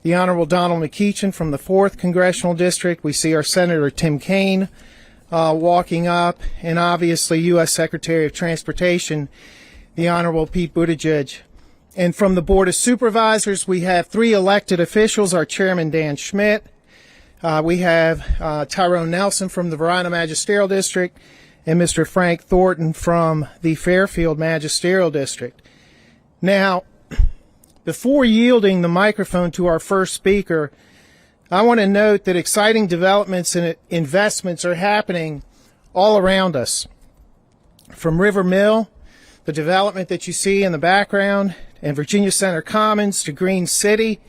the Honorable Donald McEachin from the 4th Congressional District. We see our Senator Tim Kaine walking up, and obviously U.S. Secretary of Transportation, the Honorable Pete Buttigieg. And from the Board of Supervisors, we have 3 elected officials, our Chairman Dan Schmidt. We have Tyrone Nelson from the Verona Magisterial District and Mr. Frank Thornton from the Fairfield Magisterial District. Now, before yielding the microphone to our first speaker, I want to note that exciting developments and investments are happening all around us. From River Mill, the development that you see in the background, and Virginia Center Commons to Green City,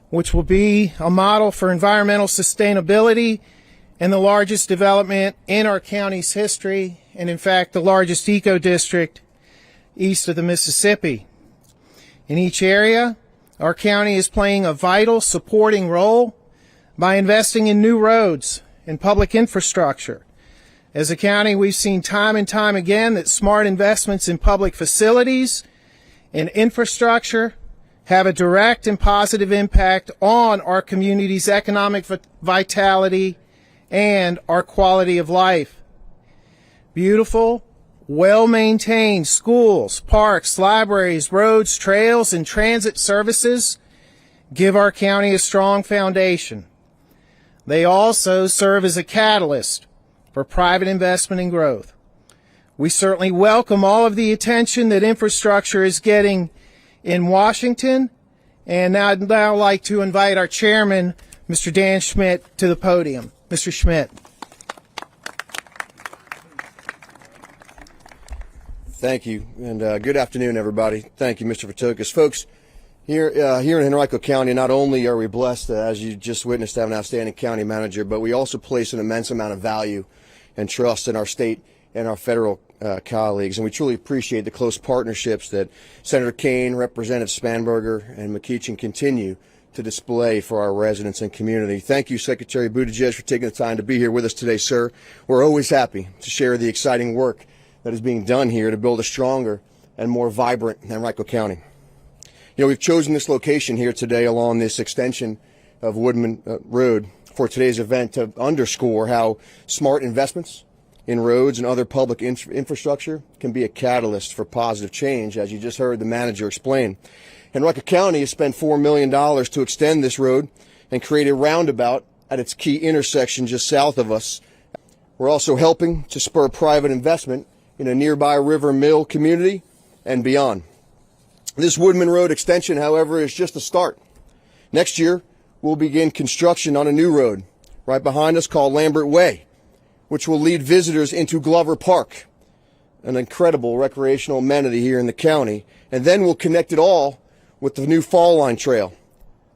which will be a model for environmental sustainability and the largest development in our county's history, and in fact the largest eco-district east of the Mississippi. In each area, our county is playing a vital supporting role by investing in new roads and public infrastructure. As a county, we've seen time and time again that smart investments in public facilities and infrastructure have a direct and positive impact on our community's economic vitality and our quality of life. Beautiful, well-maintained schools, parks, libraries, roads, trails, and transit services give our county a strong foundation. They also serve as a catalyst for private investment and growth. We certainly welcome all of the attention that infrastructure is getting in Washington, and now I'd like to invite our chairman, Mr. Dan Schmidt, to the podium. Mr. Schmidt. Thank you, and good afternoon, everybody. Thank you, Mr. Fotokis. Folks, here in Henrico County, not only are we blessed, as you just witnessed, to have an outstanding county manager, but we also place an immense amount of value and trust in our state and our federal colleagues, and we truly appreciate the close partnerships that Senator Kaine, Representative Spanberger, and McEachin continue to display for our residents and community. Thank you, Secretary Buttigieg, for taking the time to be here with us today, sir. We're always happy to share the exciting work that is being done here to build a stronger and more vibrant Henrico County. You know, we've chosen this location here today along this extension of Woodman Road for today's event to underscore how smart investments in roads and other public infrastructure can be a catalyst for positive change, as you just heard the manager explain. Henrico County has spent $4 million to extend this road and create a roundabout at its key intersection just south of us. We're also helping to spur private investment in a nearby River Mill community and beyond. This Woodman Road extension, however, is just a start. Next year, we'll begin construction on a new road right behind us called Lambert Way, which will lead visitors into Glover Park, an incredible recreational amenity here in the county, and then we'll connect it all with the new Fall Line Trail.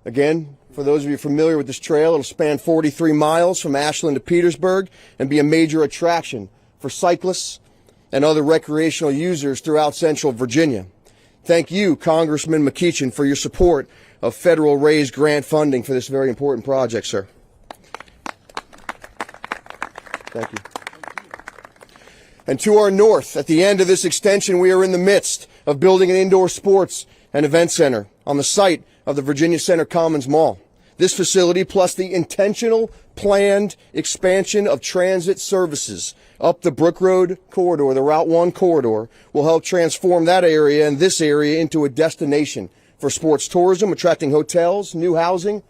Again, for those of you familiar with this trail, it'll span 43 miles from Ashland to Petersburg and be a major attraction for cyclists and other recreational users throughout Central Virginia. Thank you, Congressman McEachin, for your support of federal raised grant funding for this very important project, sir. Thank you. And to our north, at the end of this extension, we are in the midst of building an indoor sports and event center on the site of the Virginia Center Commons Mall. This facility, plus the intentional planned expansion of transit services up the Brook Road corridor, the Route 1 corridor, will help transform that area and this area into a destination for sports tourism, attracting hotels, new housing,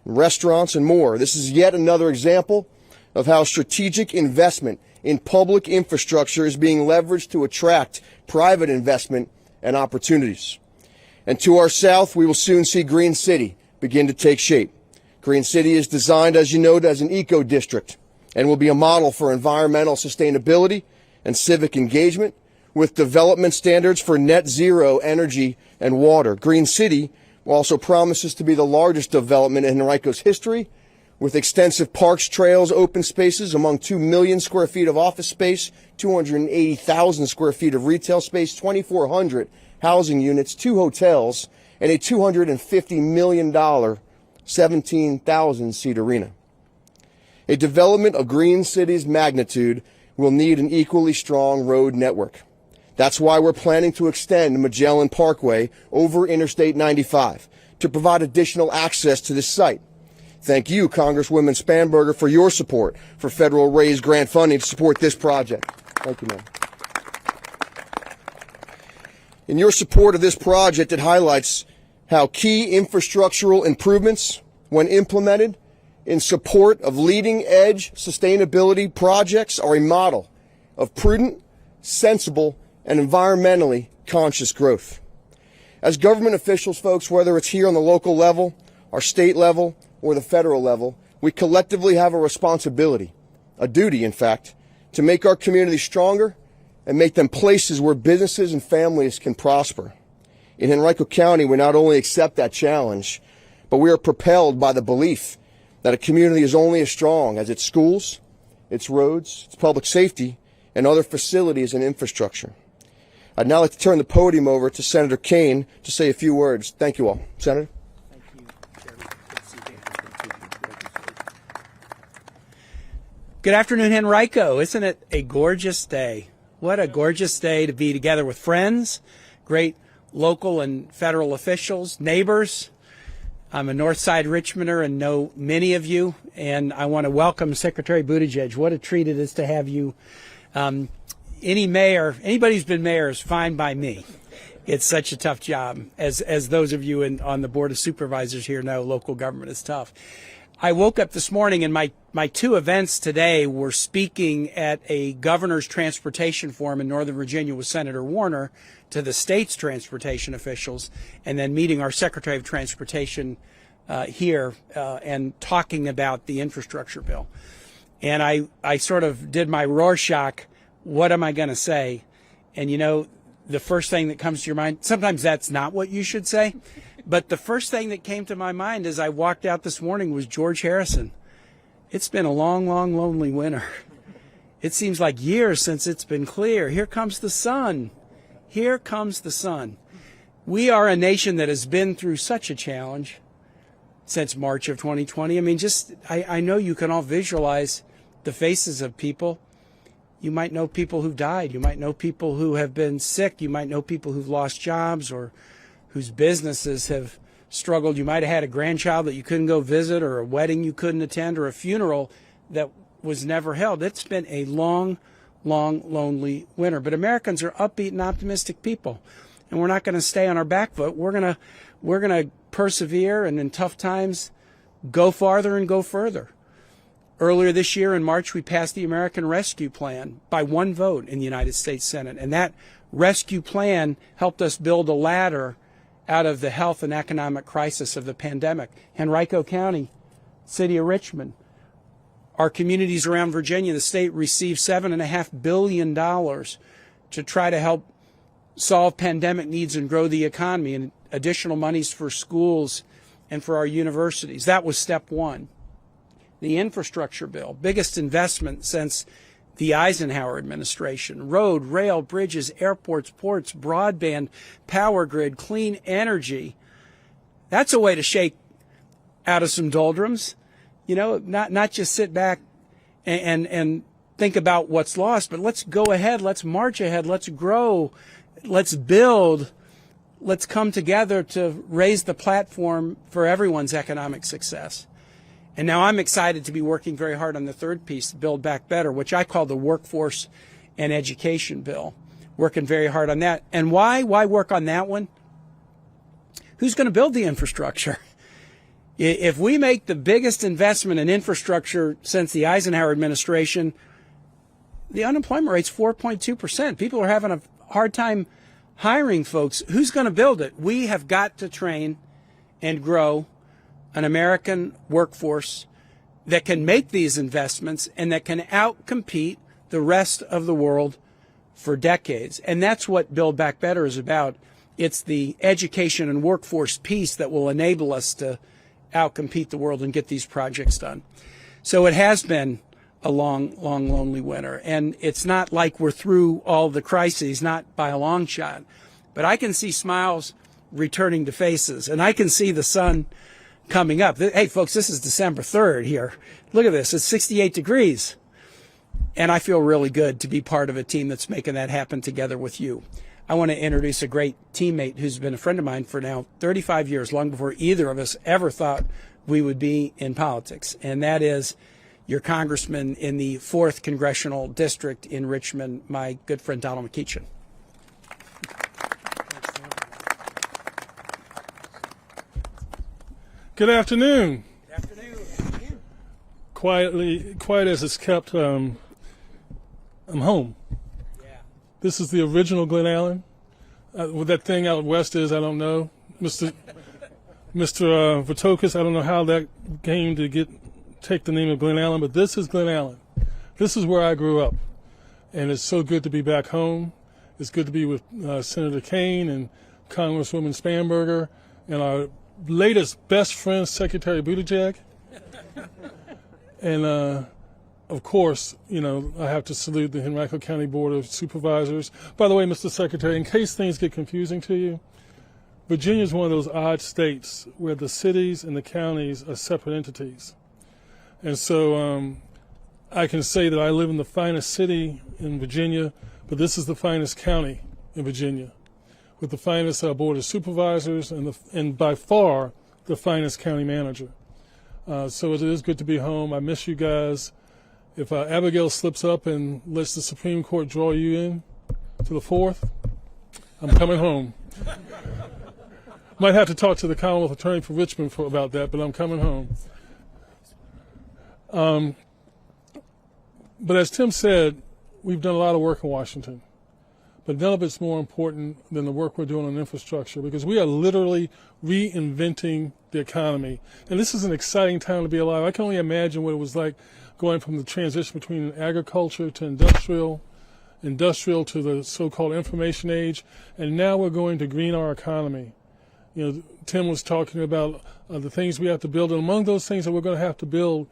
restaurants, and more. This is yet another example of how strategic investment in public infrastructure is being leveraged to attract private investment and opportunities. And to our south, we will soon see Green City begin to take shape. Green City is designed, as you know, as an eco-district and will be a model for environmental sustainability and civic engagement with development standards for net zero energy and water. Green City also promises to be the largest development in Henrico's history, with extensive parks, trails, open spaces, among 2 million square feet of office space, 280,000 square feet of retail space, 2,400 housing units, 2 hotels, and a $250 million 17,000-seat arena. A development of Green City's magnitude will need an equally strong road network. That's why we're planning to extend Magellan Parkway over Interstate 95 to provide additional access to this site. Thank you, Congresswoman Spanberger, for your support for federal raised grant funding to support this project. Thank you, ma'am. In your support of this project, it highlights how key infrastructural improvements, when implemented in support of leading-edge sustainability projects, are a model of prudent, sensible, and environmentally conscious growth. As government officials, folks, whether it's here on the local level, our state level, or the federal level, we collectively have a responsibility, a duty, in fact, to make our communities stronger and make them places where businesses and families can prosper. In Henrico County, we not only accept that challenge, but we are propelled by the belief that a community is only as strong as its schools, its roads, its public safety, and other facilities and infrastructure. I'd now like to turn the podium over to Senator Kaine to say a few words. Thank you all. Senator? Good afternoon, Henrico. Isn't it a gorgeous day? What a gorgeous day to be together with friends, great local and federal officials, neighbors. I'm a Northside Richmonder and know many of you, and I want to welcome Secretary Buttigieg. What a treat it is to have you. Any mayor, anybody who's been mayor is fine by me. It's such a tough job. As those of you on the Board of Supervisors here know, local government is tough. I woke up this morning and my two events today were speaking at a governor's transportation forum in Northern Virginia with Senator Warner to the state's transportation officials, and then meeting our Secretary of Transportation here and talking about the infrastructure bill. And I sort of did my Rorschach, what am I going to say? And you know, the first thing that comes to your mind, sometimes that's not what you should say, but the first thing that came to my mind as I walked out this morning was George Harrison. It's been a long, long, lonely winter. It seems like years since it's been clear. Here comes the sun. Here comes the sun. We are a nation that has been through such a challenge since March of 2020. I mean, I know you can all visualize the faces of people. You might know people who've died. You might know people who have been sick. You might know people who've lost jobs or whose businesses have struggled. You might have had a grandchild that you couldn't go visit, or a wedding you couldn't attend, or a funeral that was never held. It's been a long, long, lonely winter. But Americans are upbeat and optimistic people, and we're not going to stay on our back foot. We're going to persevere, and in tough times, go farther and go further. Earlier this year in March, we passed the American Rescue Plan by one vote in the United States Senate, and that rescue plan helped us build a ladder out of the health and economic crisis of the pandemic. Henrico County, City of Richmond, our communities around Virginia, the state received $7.5 billion to try to help solve pandemic needs and grow the economy, and additional monies for schools and for our universities. That was step one. The infrastructure bill, biggest investment since the Eisenhower administration. Road, rail, bridges, airports, ports, broadband, power grid, clean energy. That's a way to shake out of some doldrums. You know, not just sit back and think about what's lost, but let's go ahead, let's march ahead, let's grow, let's build, let's come together to raise the platform for everyone's economic success. And now I'm excited to be working very hard on the third piece, Build Back Better, which I call the workforce and education bill. Working very hard on that. And why? Why work on that one? Who's going to build the infrastructure? If we make the biggest investment in infrastructure since the Eisenhower administration, the unemployment rate's 4.2%. People are having a hard time hiring folks. Who's going to build it? We have got to train and grow an American workforce that can make these investments and that can outcompete the rest of the world for decades. And that's what Build Back Better is about. It's the education and workforce piece that will enable us to outcompete the world and get these projects done. So it has been a long, long, lonely winter. And it's not like we're through all the crises, not by a long shot. But I can see smiles returning to faces, and I can see the sun coming up. Hey, folks, this is December 3rd here. Look at this. It's 68 degrees. And I feel really good to be part of a team that's making that happen together with you. I want to introduce a great teammate who's been a friend of mine for now 35 years, long before either of us ever thought we would be in politics. And that is your congressman in the 4th Congressional District in Richmond, my good friend Donald McEachin. Good afternoon. Good afternoon. Quiet as it's kept, I'm home. Yeah. This is the original Glen Allen. What that thing out west is, I don't know. Mr. Vitokis, I don't know how that came to take the name of Glen Allen, but this is Glen Allen. This is where I grew up. And it's so good to be back home. It's good to be with Senator Kaine and Congresswoman Spanberger and our latest best friend, Secretary Buttigieg. And, of course, I have to salute the Henrico County Board of Supervisors. By the way, Mr. Secretary, in case things get confusing to you, Virginia is one of those odd states where the cities and the counties are separate entities. And so I can say that I live in the finest city in Virginia, but this is the finest county in Virginia, with the finest Board of Supervisors and by far the finest county manager. So it is good to be home. I miss you guys. If Abigail slips up and lets the Supreme Court draw you in to the 4th, I'm coming home. Might have to talk to the Commonwealth Attorney for Richmond about that, but I'm coming home. But as Tim said, we've done a lot of work in Washington. But none of it's more important than the work we're doing on infrastructure, because we are literally reinventing the economy. And this is an exciting time to be alive. I can only imagine what it was like going from the transition between agriculture to industrial to the so-called information age, and now we're going to green our economy. Tim was talking about the things we have to build, and among those things that we're going to have to build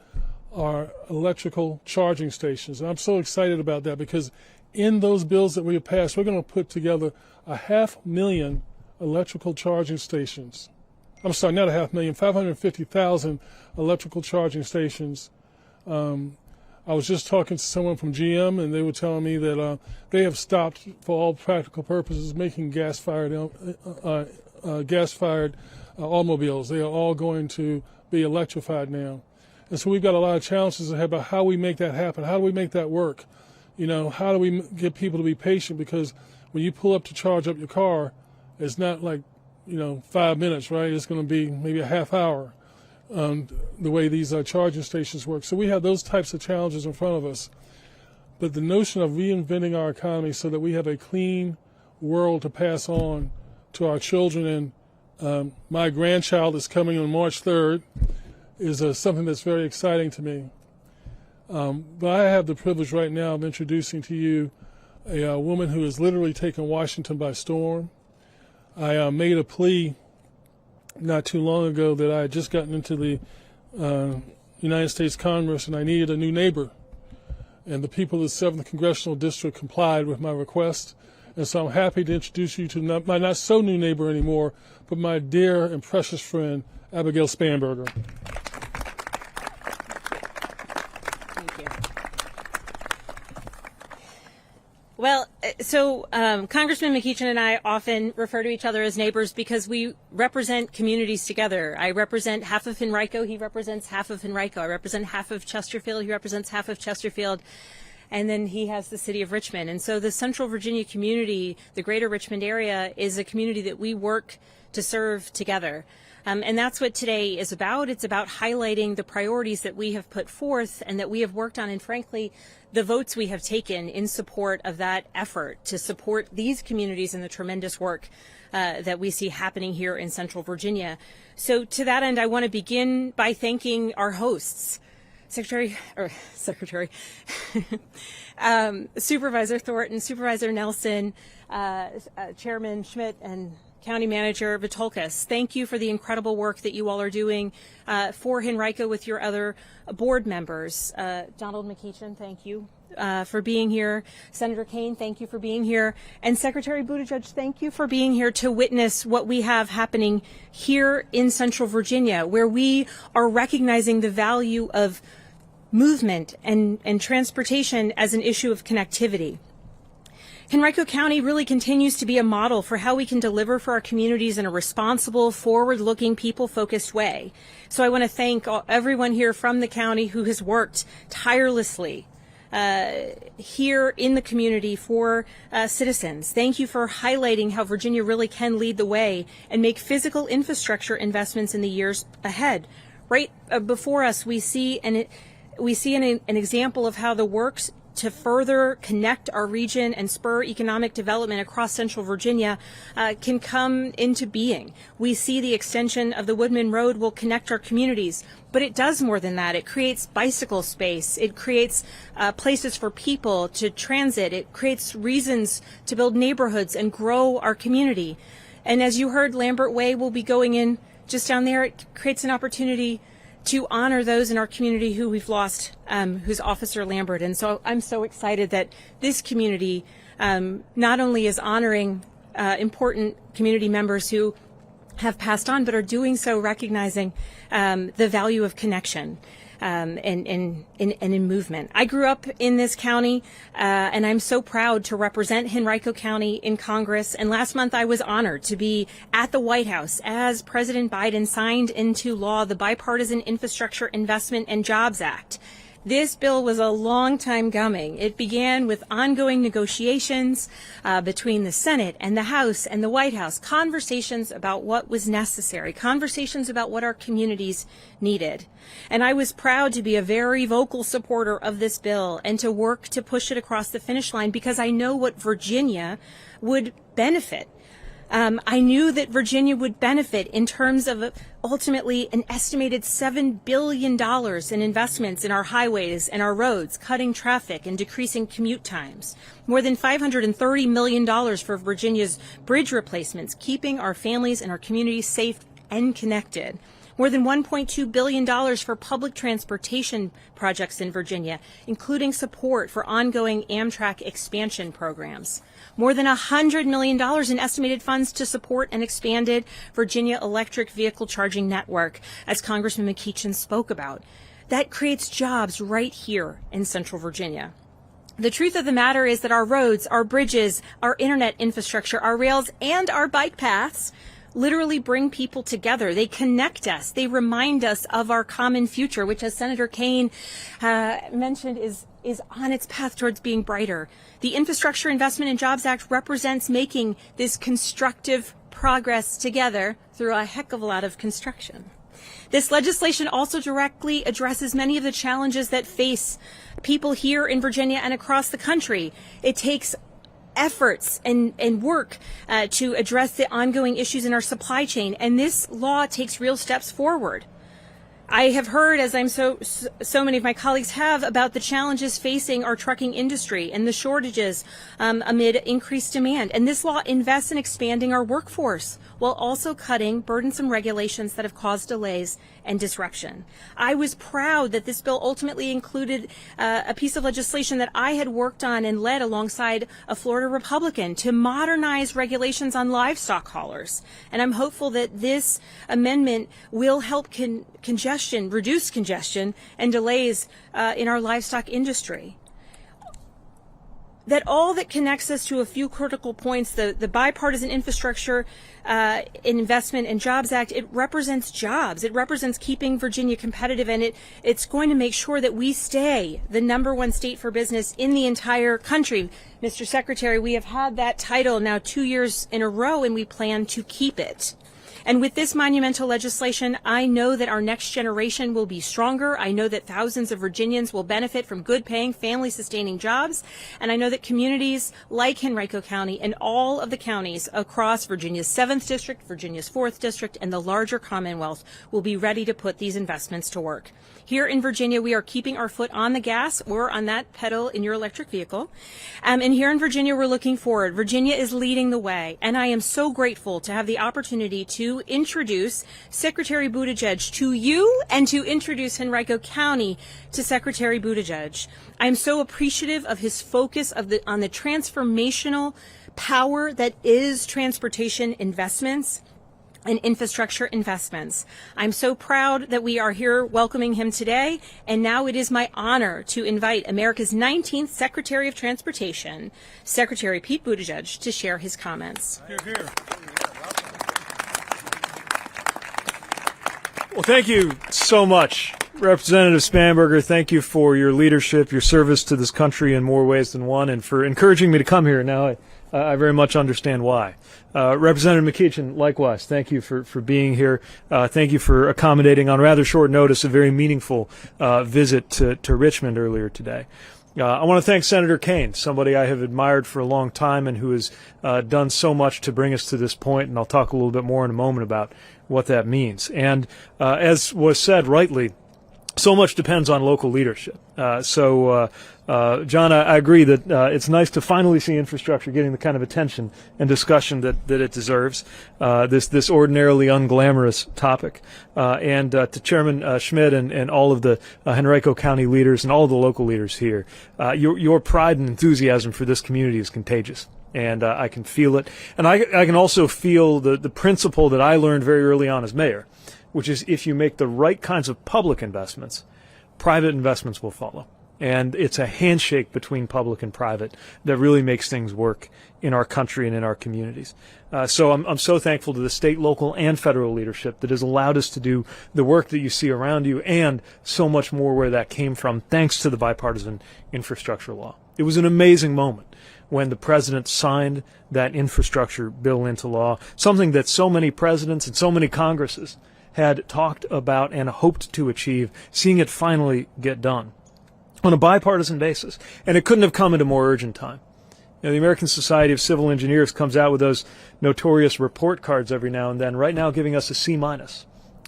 are electrical charging stations. And I'm so excited about that, because in those bills that we have passed, we're going to put together 500,000 electrical charging stations. I'm sorry, not 500,000, 550,000 electrical charging stations. I was just talking to someone from GM, and they were telling me that they have stopped, for all practical purposes, making gas-fired automobiles. They are all going to be electrified now. And so we've got a lot of challenges ahead about how we make that happen. How do we make that work? How do we get people to be patient? Because when you pull up to charge up your car, it's not like, 5 minutes, right? It's going to be maybe a half hour, the way these charging stations work. So we have those types of challenges in front of us. But the notion of reinventing our economy so that we have a clean world to pass on to our children, and my grandchild is coming on March 3rd, is something that's very exciting to me. But I have the privilege right now of introducing to you a woman who has literally taken Washington by storm. I made a plea not too long ago that I had just gotten into the United States Congress and I needed a new neighbor. And the people of the 7th Congressional District complied with my request. And so I'm happy to introduce you to my not so new neighbor anymore, but my dear and precious friend, Abigail Spanberger. Well, so Congressman McEachin and I often refer to each other as neighbors because we represent communities together. I represent half of Henrico. He represents half of Henrico. I represent half of Chesterfield. He represents half of Chesterfield. And then he has the city of Richmond. And so the Central Virginia community, the greater Richmond area, is a community that we work to serve together. And that's what today is about. It's about highlighting the priorities that we have put forth and that we have worked on, and frankly, the votes we have taken in support of that effort to support these communities and the tremendous work that we see happening here in Central Virginia. So to that end, I want to begin by thanking our hosts, Supervisor Thornton, Supervisor Nelson, Chairman Schmidt, and County Manager Vitolkas. Thank you for the incredible work that you all are doing for Henrico with your other board members. Donald McEachin, thank you for being here. Senator Kaine, thank you for being here. And Secretary Buttigieg, thank you for being here to witness what we have happening here in Central Virginia, where we are recognizing the value of movement and transportation as an issue of connectivity. Henrico County really continues to be a model for how we can deliver for our communities in a responsible, forward-looking, people-focused way. So I want to thank everyone here from the county who has worked tirelessly here in the community for citizens. Thank you for highlighting how Virginia really can lead the way and make physical infrastructure investments in the years ahead. Right before us, we see an example of how the works to further connect our region and spur economic development across central Virginia can come into being. We see the extension of the Woodman Road will connect our communities, but it does more than that. It creates bicycle space. It creates places for people to transit. It creates reasons to build neighborhoods and grow our community. And as you heard, Lambert Way will be going in just down there. It creates an opportunity to honor those in our community who we've lost, who's Officer Lambert. And so I'm so excited that this community not only is honoring important community members who have passed on, but are doing so recognizing the value of connection and in movement. I grew up in this county, and I'm so proud to represent Henrico County in Congress. And last month I was honored to be at the White House as President Biden signed into law the Bipartisan Infrastructure Investment and Jobs Act. This bill was a long time coming. It began with ongoing negotiations between the Senate and the House and the White House, conversations about what was necessary, conversations about what our communities needed. And I was proud to be a very vocal supporter of this bill and to work to push it across the finish line because I know what Virginia would benefit. I knew that Virginia would benefit in terms of ultimately an estimated $7 billion in investments in our highways and our roads, cutting traffic and decreasing commute times. More than $530 million for Virginia's bridge replacements, keeping our families and our communities safe and connected. More than $1.2 billion for public transportation projects in Virginia, including support for ongoing Amtrak expansion programs. More than $100 million in estimated funds to support an expanded Virginia electric vehicle charging network, as Congressman McEachin spoke about. That creates jobs right here in Central Virginia. The truth of the matter is that our roads, our bridges, our internet infrastructure, our rails, and our bike paths literally bring people together. They connect us. They remind us of our common future, which, as Senator Kaine mentioned, is on its path towards being brighter. The Infrastructure Investment and Jobs Act represents making this constructive progress together through a heck of a lot of construction. This legislation also directly addresses many of the challenges that face people here in Virginia and across the country. It takes efforts and work to address the ongoing issues in our supply chain, and this law takes real steps forward. I have heard, as so many of my colleagues have, about the challenges facing our trucking industry and the shortages amid increased demand. And this law invests in expanding our workforce while also cutting burdensome regulations that have caused delays and disruption. I was proud that this bill ultimately included a piece of legislation that I had worked on and led alongside a Florida Republican to modernize regulations on livestock haulers. And I'm hopeful that this amendment will help reduce congestion and delays in our livestock industry. That all that connects us to a few critical points, the Bipartisan Infrastructure Investment and Jobs Act, it represents jobs. It represents keeping Virginia competitive, and it's going to make sure that we stay the #1 state for business in the entire country. Mr. Secretary, we have had that title now 2 years in a row, and we plan to keep it. And with this monumental legislation, I know that our next generation will be stronger. I know that thousands of Virginians will benefit from good-paying, family-sustaining jobs. And I know that communities like Henrico County and all of the counties across Virginia's 7th District, Virginia's 4th District, and the larger Commonwealth will be ready to put these investments to work. Here in Virginia, we are keeping our foot on the gas or on that pedal in your electric vehicle. And here in Virginia, we're looking forward. Virginia is leading the way. And I am so grateful to have the opportunity to introduce Secretary Buttigieg to you and to introduce Henrico County to Secretary Buttigieg. I'm so appreciative of his focus on the transformational power that is transportation investments. and infrastructure investments. I'm so proud that we are here welcoming him today, and now it is my honor to invite America's 19th Secretary of Transportation, Secretary Pete Buttigieg, to share his comments. Here, here. Well, thank you so much, Representative Spanberger. Thank you for your leadership, your service to this country in more ways than one, and for encouraging me to come here. Now, I very much understand why. Representative McEachin, likewise, thank you for being here. Thank you for accommodating on rather short notice a very meaningful visit to Richmond earlier today. I want to thank Senator Kaine, somebody I have admired for a long time and who has done so much to bring us to this point, and I'll talk a little bit more in a moment about what that means. And as was said rightly, so much depends on local leadership. John, I agree that it's nice to finally see infrastructure getting the kind of attention and discussion that it deserves, this ordinarily unglamorous topic. And to Chairman Schmidt and all of the Henrico County leaders and all of the local leaders here, your pride and enthusiasm for this community is contagious. And I can feel it. And I can also feel the principle that I learned very early on as mayor, which is if you make the right kinds of public investments, private investments will follow. And it's a handshake between public and private that really makes things work in our country and in our communities. So I'm so thankful to the state, local, and federal leadership that has allowed us to do the work that you see around you and so much more where that came from, thanks to the bipartisan infrastructure law. It was an amazing moment when the president signed that infrastructure bill into law, something that so many presidents and so many Congresses had talked about and hoped to achieve, seeing it finally get done on a bipartisan basis. And it couldn't have come at a more urgent time. You know, the American Society of Civil Engineers comes out with those notorious report cards every now and then, right now giving us a C-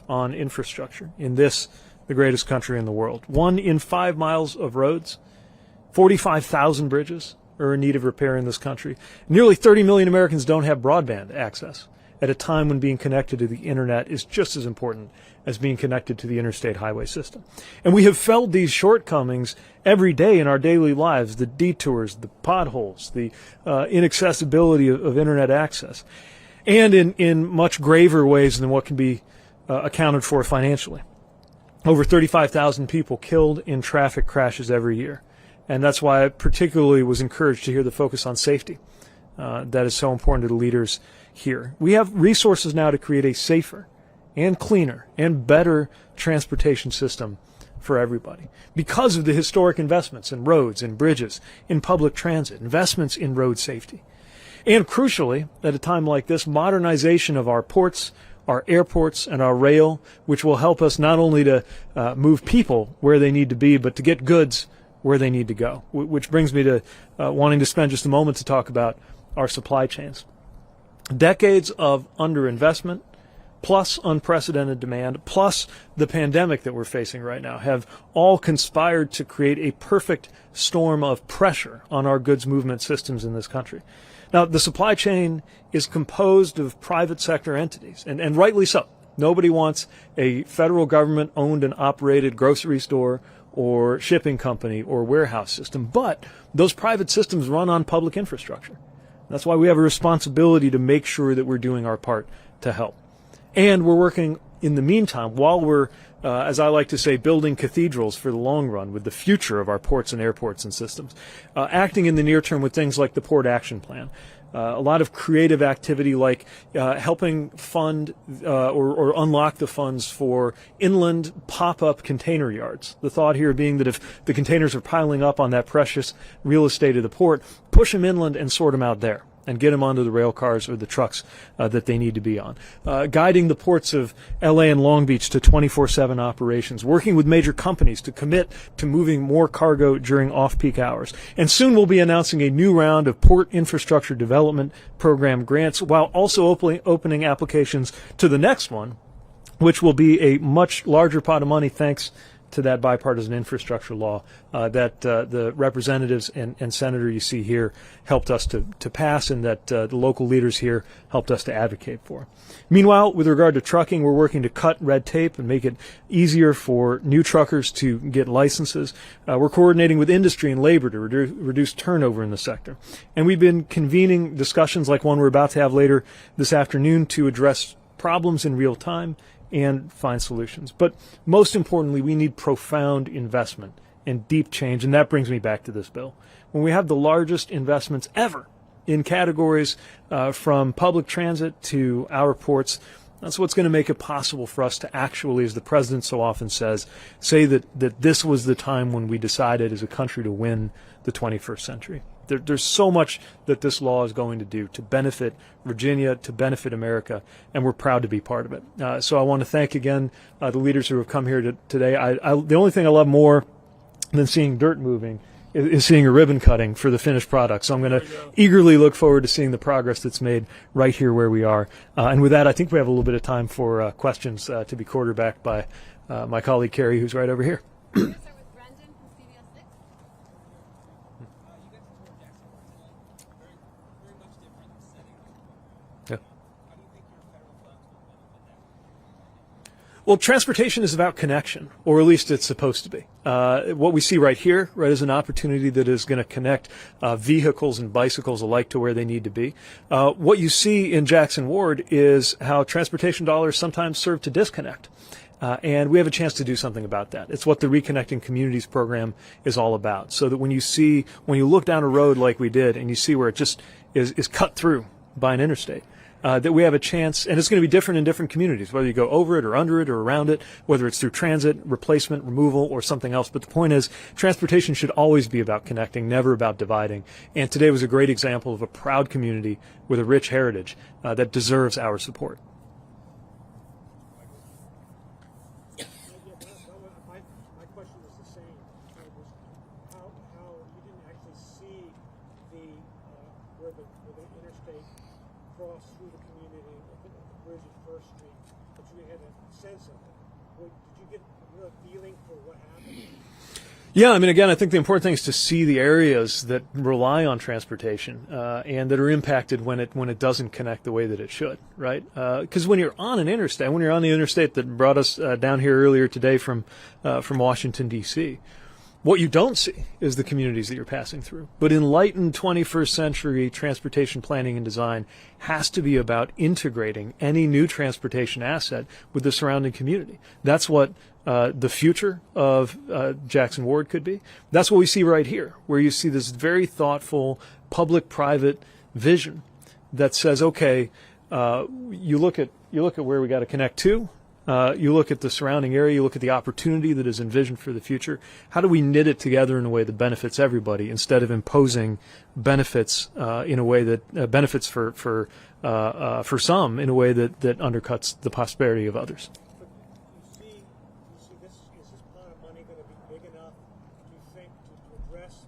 on infrastructure in this, the greatest country in the world. 1 in 5 miles of roads, 45,000 bridges are in need of repair in this country. Nearly 30 million Americans don't have broadband access at a time when being connected to the internet is just as important as being connected to the interstate highway system. And we have felt these shortcomings every day in our daily lives, the detours, the potholes, the inaccessibility of internet access, and in much graver ways than what can be accounted for financially. Over 35,000 people killed in traffic crashes every year. And that's why I particularly was encouraged to hear the focus on safety. That is so important to the leaders here. We have resources now to create a safer and cleaner and better transportation system for everybody because of the historic investments in roads and bridges, in public transit, investments in road safety. And crucially, at a time like this, modernization of our ports, our airports, and our rail, which will help us not only to move people where they need to be, but to get goods where they need to go, which brings me to wanting to spend just a moment to talk about our supply chains. Decades of underinvestment, plus unprecedented demand, plus the pandemic that we're facing right now have all conspired to create a perfect storm of pressure on our goods movement systems in this country. Now, the supply chain is composed of private sector entities, and rightly so. Nobody wants a federal government-owned and operated grocery store or shipping company or warehouse system, but those private systems run on public infrastructure. That's why we have a responsibility to make sure that we're doing our part to help. And we're working in the meantime, while we're, as I like to say, building cathedrals for the long run with the future of our ports and airports and systems, acting in the near term with things like the Port Action Plan. A lot of creative activity like helping fund or unlock the funds for inland pop-up container yards. The thought here being that if the containers are piling up on that precious real estate of the port, push them inland and sort them out there and get them onto the rail cars or the trucks that they need to be on. Guiding the ports of LA and Long Beach to 24/7 operations, working with major companies to commit to moving more cargo during off-peak hours. And soon we'll be announcing a new round of Port Infrastructure Development Program grants, while also opening applications to the next one, which will be a much larger pot of money thanks to that bipartisan infrastructure law that the representatives and senator you see here helped us to pass, and that the local leaders here helped us to advocate for. Meanwhile, with regard to trucking, we're working to cut red tape and make it easier for new truckers to get licenses. We're coordinating with industry and labor to reduce turnover in the sector. And we've been convening discussions like one we're about to have later this afternoon to address problems in real time and find solutions. But most importantly, we need profound investment and deep change, and that brings me back to this bill. When we have the largest investments ever in categories from public transit to our ports, that's what's going to make it possible for us to actually, as the president so often says, say that this was the time when we decided as a country to win the 21st century. There's so much that this law is going to do to benefit Virginia, to benefit America, and we're proud to be part of it. So I want to thank again the leaders who have come here today. The only thing I love more than seeing dirt moving is seeing a ribbon cutting for the finished product. So I'm going to eagerly look forward to seeing the progress that's made right here where we are. And with that, I think we have a little bit of time for questions to be quarterbacked by my colleague Carrie, who's right over here. Well, transportation is about connection, or at least it's supposed to be. What we see right here, right, is an opportunity that is going to connect vehicles and bicycles alike to where they need to be. What you see in Jackson Ward is how transportation dollars sometimes serve to disconnect. And we have a chance to do something about that. It's what the Reconnecting Communities program is all about. So that when you look down a road like we did and you see where it just is cut through by an interstate, that we have a chance, and it's going to be different in different communities, whether you go over it or under it or around it, whether it's through transit, replacement, removal, or something else. But the point is, transportation should always be about connecting, never about dividing. And today was a great example of a proud community with a rich heritage that deserves our support. My question was the same. How you didn't actually see where the interstate crossed through the community at the bridge at First Street, but you had a sense of it. Did you get a real feeling for what happened? Yeah, I mean, again, I think the important thing is to see the areas that rely on transportation and that are impacted when it doesn't connect the way that it should, right? Because when you're on an interstate, when you're on the interstate that brought us down here earlier today from Washington, D.C., what you don't see is the communities that you're passing through. But enlightened 21st century transportation planning and design has to be about integrating any new transportation asset with the surrounding community. That's what the future of Jackson Ward could be. That's what we see right here, where you see this very thoughtful public-private vision that says, okay, you look at where we got to connect to. You look at the surrounding area, you look at the opportunity that is envisioned for the future. How do we knit it together in a way that benefits everybody instead of imposing benefits in a way that benefits for some in a way that undercuts the prosperity of others? But you see this, is this pot of money going to be big enough, do you think, to address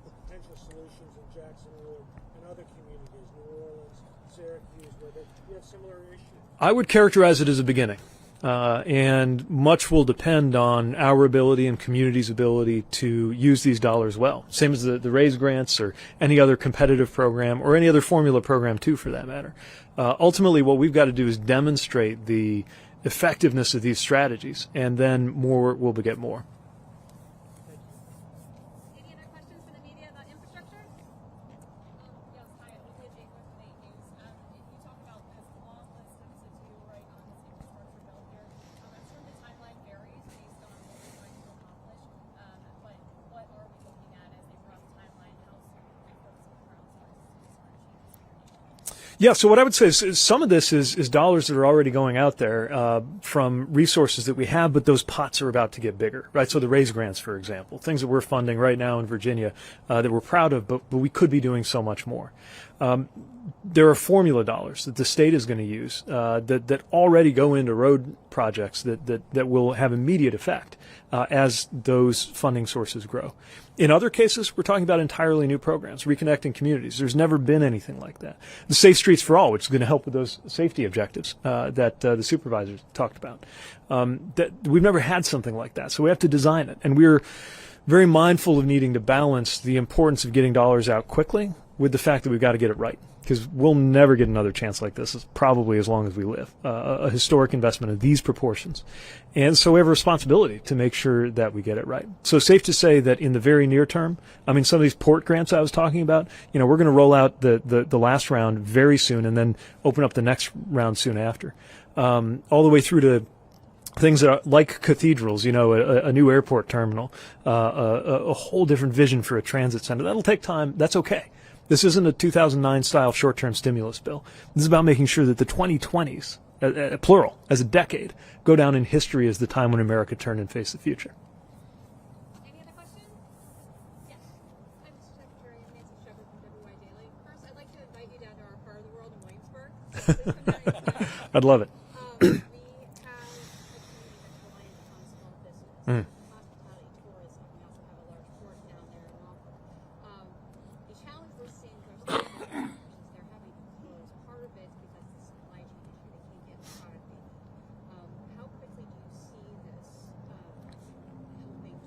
the potential solutions in Jackson Ward and other communities, New Orleans, Syracuse, where you have similar issues? I would characterize it as a beginning. And much will depend on our ability and community's ability to use these dollars well. Same as the RAISE grants or any other competitive program or any other formula program too, for that matter. Ultimately, what we've got to do is demonstrate the effectiveness of these strategies, and then more will beget more. Any other questions from the media about infrastructure? Yes, hi, Olivia Jake with the Maine News. You talk about this long list of to-do right on this infrastructure bill here. I'm sure the timeline varies based on what we're trying to accomplish, but what are we looking at as a rough timeline? How soon can we put some ground starts? Yeah, so what I would say is some of this is dollars that are already going out there from resources that we have, but those pots are about to get bigger, right? So the RAISE grants, for example, things that we're funding right now in Virginia that we're proud of, but we could be doing so much more. There are formula dollars that the state is going to use that already go into road projects that will have immediate effect as those funding sources grow. In other cases, we're talking about entirely new programs, reconnecting communities. There's never been anything like that. The Safe Streets for All, which is going to help with those safety objectives that the supervisors talked about. That we've never had something like that, so we have to design it. And we're very mindful of needing to balance the importance of getting dollars out quickly with the fact that we've got to get it right, because we'll never get another chance like this, probably as long as we live, a historic investment of these proportions. And so we have a responsibility to make sure that we get it right. So safe to say that in the very near term, I mean, some of these port grants I was talking about, we're going to roll out the last round very soon and then open up the next round soon after. all the way through to things that are like cathedrals, a new airport terminal, a whole different vision for a transit center. That'll take time. That's okay. This isn't a 2009 style short-term stimulus bill. This is about making sure that the 2020s, plural, as a decade, go down in history as the time when America turned and faced the future. Any other questions? Yes. I'm Secretary Nancy Shepard from WY Daily. First, I'd like to invite you down to our part of the world in Williamsburg. I'd love it. We have a community that's reliant upon small business, hospitality, tourism. We also have a large port down there in Norfolk. The challenge we're seeing with our small businesses is they're having to close. Part of it is because of the supply chain issue. They can't get the product they need. How quickly do you see this helping to remedy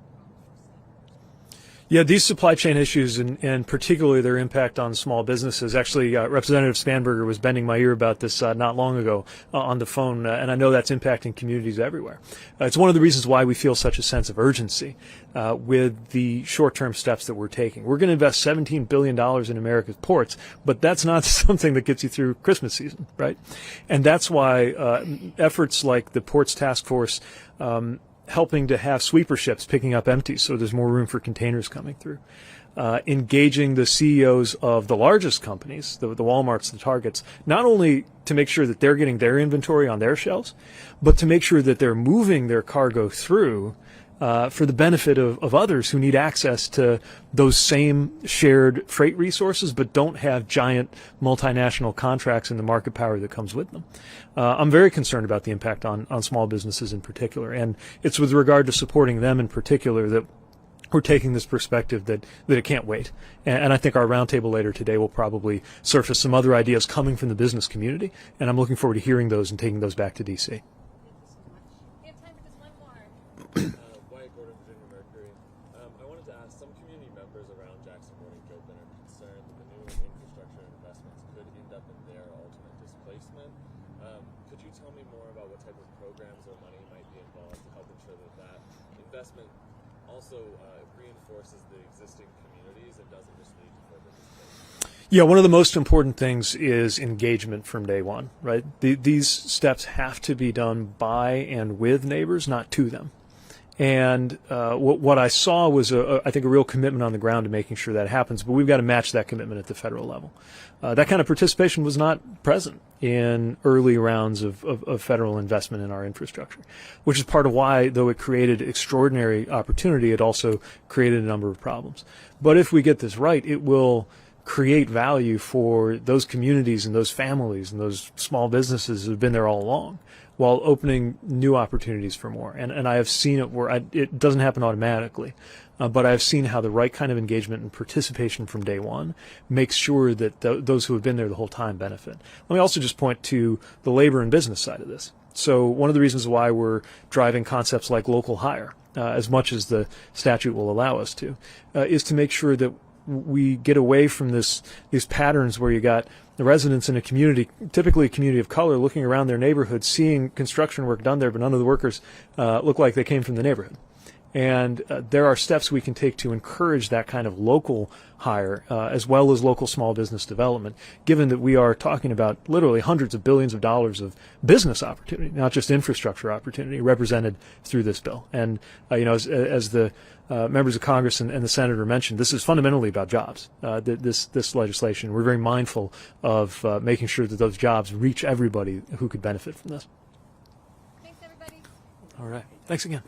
problems for sellers? Yeah, these supply chain issues and particularly their impact on small businesses. Actually, Representative Spanberger was bending my ear about this not long ago on the phone, and I know that's impacting communities everywhere. It's one of the reasons why we feel such a sense of urgency with the short-term steps that we're taking. We're going to invest $17 billion in America's ports, but that's not something that gets you through Christmas season, right? And that's why efforts like the Ports Task Force helping to have sweeper ships picking up empties so there's more room for containers coming through. Engaging the CEOs of the largest companies, the Walmarts, the Targets, not only to make sure that they're getting their inventory on their shelves, but to make sure that they're moving their cargo through for the benefit of others who need access to those same shared freight resources but don't have giant multinational contracts and the market power that comes with them. I'm very concerned about the impact on small businesses in particular, and it's with regard to supporting them in particular that we're taking this perspective that it can't wait. And I think our roundtable later today will probably surface some other ideas coming from the business community, and I'm looking forward to hearing those and taking those back to D.C. Thank you so much. We have time for just one more. Virginia Mercury. I wanted to ask, some community members around Jackson Morning Gilpin are concerned that the new infrastructure investments could end up in their ultimate displacement. Could you tell me more about what type of programs or money might be involved to help ensure that investment also reinforces the existing communities and doesn't just lead to further displacement? Yeah, one of the most important things is engagement from day one, right? These steps have to be done by and with neighbors, not to them. And what I saw was, I think, a real commitment on the ground to making sure that happens. But we've got to match that commitment at the federal level. That kind of participation was not present in early rounds of federal investment in our infrastructure, which is part of why, though it created extraordinary opportunity, it also created a number of problems. But if we get this right, it will create value for those communities and those families and those small businesses that have been there all along, while opening new opportunities for more. And I have seen it where it doesn't happen automatically, but I have seen how the right kind of engagement and participation from day one makes sure that those who have been there the whole time benefit. Let me also just point to the labor and business side of this. So one of the reasons why we're driving concepts like local hire, as much as the statute will allow us to, is to make sure that we get away from these patterns where you got the residents in a community, typically a community of color, looking around their neighborhood, seeing construction work done there, but none of the workers look like they came from the neighborhood. And there are steps we can take to encourage that kind of local hire, as well as local small business development, given that we are talking about literally hundreds of billions of dollars of business opportunity, not just infrastructure opportunity, represented through this bill. And, as the members of Congress and the Senator mentioned, this is fundamentally about jobs, this legislation. We're very mindful of making sure that those jobs reach everybody who could benefit from this. Thanks, everybody. All right. Thanks again.